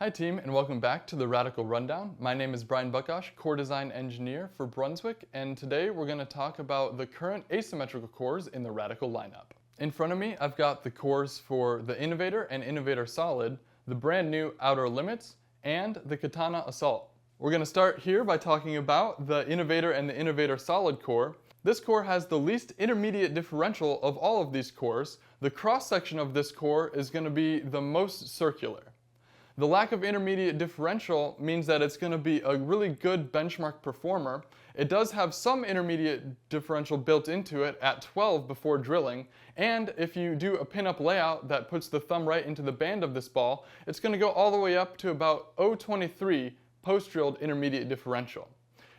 Hi team, and welcome back to the Radical Rundown. My name is Bryan Buckosh, Core Design Engineer for Brunswick, and today we're going to talk about the current asymmetrical cores in the Radical lineup. In front of me, I've got the cores for the Innovator and Innovator Solid, the brand new Outer Limits, and the Katana Assault. We're going to start here by talking about the Innovator and the Innovator Solid core. This core has the least intermediate differential of all of these cores. The cross-section of this core is going to be the most circular. The lack of intermediate differential means that it's going to be a really good benchmark performer. It does have some intermediate differential built into it at 12 before drilling, and if you do a pin-up layout that puts the thumb right into the band of this ball, it's going to go all the way up to about 0.23 post-drilled intermediate differential.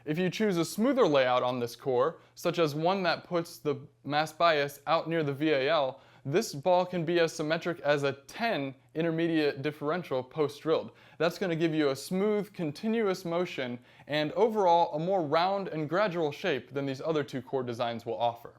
If you choose a smoother layout on this core, such as one that puts the mass bias out near the VAL, this ball can be as symmetric as a 10 intermediate differential post-drilled. That's going to give you a smooth, continuous motion and overall a more round and gradual shape than these other two core designs will offer.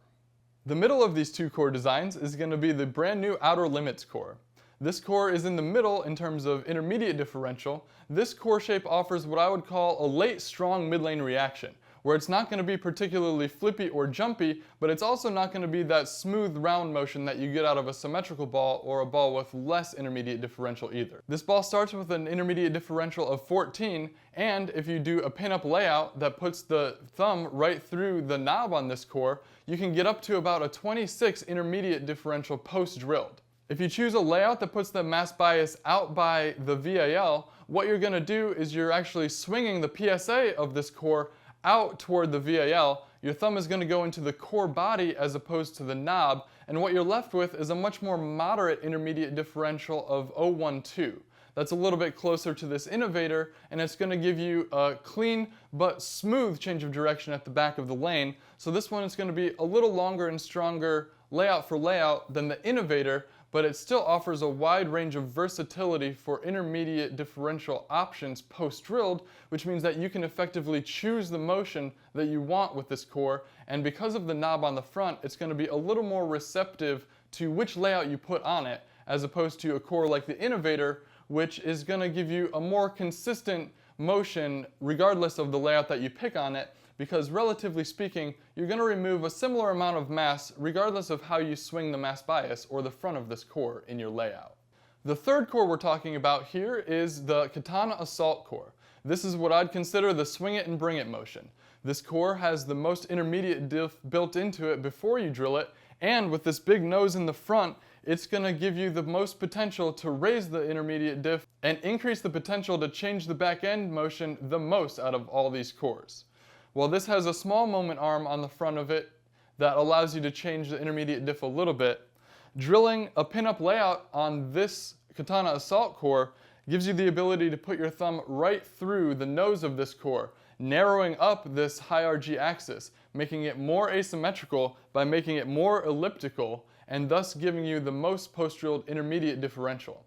The middle of these two core designs is going to be the brand new Outer Limits core. This core is in the middle in terms of intermediate differential. This core shape offers what I would call a late strong mid-lane reaction, where it's not going to be particularly flippy or jumpy, but it's also not going to be that smooth round motion that you get out of a symmetrical ball or a ball with less intermediate differential either. This ball starts with an intermediate differential of 14, and if you do a pin-up layout that puts the thumb right through the knob on this core, you can get up to about a 26 intermediate differential post-drilled. If you choose a layout that puts the mass bias out by the VAL, what you're going to do is you're actually swinging the PSA of this core out toward the VAL. Your thumb is going to go into the core body as opposed to the knob, and what you're left with is a much more moderate intermediate differential of 0.12. That's a little bit closer to this Innovator, and it's going to give you a clean but smooth change of direction at the back of the lane. So this one is going to be a little longer and stronger layout for layout than the Innovator, but it still offers a wide range of versatility for intermediate differential options post-drilled, which means that you can effectively choose the motion that you want with this core, and because of the knob on the front, it's going to be a little more receptive to which layout you put on it, as opposed to a core like the Innovator, which is going to give you a more consistent motion regardless of the layout that you pick on it, because relatively speaking, you're going to remove a similar amount of mass regardless of how you swing the mass bias or the front of this core in your layout. The third core we're talking about here is the Katana Assault core. This is what I'd consider the swing it and bring it motion. This core has the most intermediate diff built into it before you drill it, and with this big nose in the front, it's going to give you the most potential to raise the intermediate diff and increase the potential to change the back end motion the most out of all these cores. Well, this has a small moment arm on the front of it that allows you to change the intermediate diff a little bit. Drilling a pin-up layout on this Katana Assault core gives you the ability to put your thumb right through the nose of this core, narrowing up this high RG axis, making it more asymmetrical by making it more elliptical, and thus giving you the most post-drilled intermediate differential.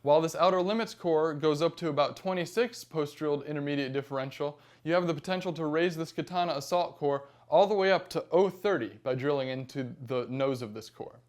While this Outer Limits core goes up to about 26 post-drilled intermediate differential, you have the potential to raise this Katana Assault core all the way up to 0.30 by drilling into the nose of this core.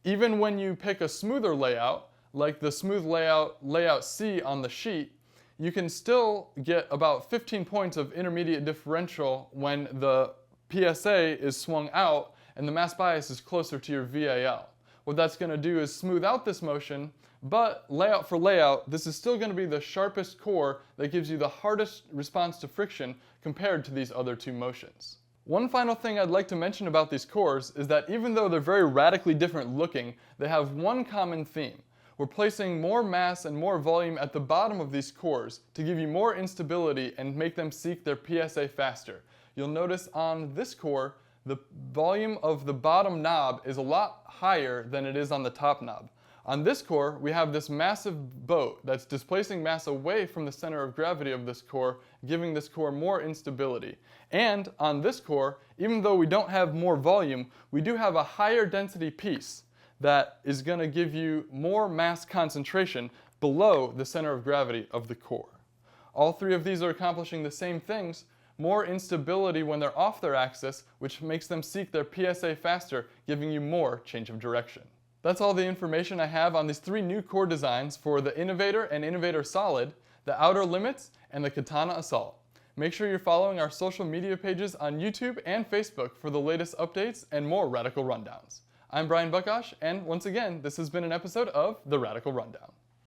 Even when you pick a smoother layout, like the smooth layout C on the sheet, you can still get about 15 points of intermediate differential when the PSA is swung out and the mass bias is closer to your VAL. What that's going to do is smooth out this motion, but layout for layout, this is still going to be the sharpest core that gives you the hardest response to friction compared to these other two motions. One final thing I'd like to mention about these cores is that even though they're very radically different looking, they have one common theme. We're placing more mass and more volume at the bottom of these cores to give you more instability and make them seek their PSA faster. You'll notice on this core, the volume of the bottom knob is a lot higher than it is on the top knob. On this core, we have this massive boat that's displacing mass away from the center of gravity of this core, giving this core more instability. And on this core, even though we don't have more volume, we do have a higher density piece that is going to give you more mass concentration below the center of gravity of the core. All three of these are accomplishing the same things: more instability when they're off their axis, which makes them seek their PSA faster, giving you more change of direction. That's all the information I have on these 3 new core designs for the Innovator and Innovator Solid, the Outer Limits, and the Katana Assault. Make sure you're following our social media pages on YouTube and Facebook for the latest updates and more Radical Rundowns. I'm Bryan Buckosh, and once again, this has been an episode of the Radical Rundown.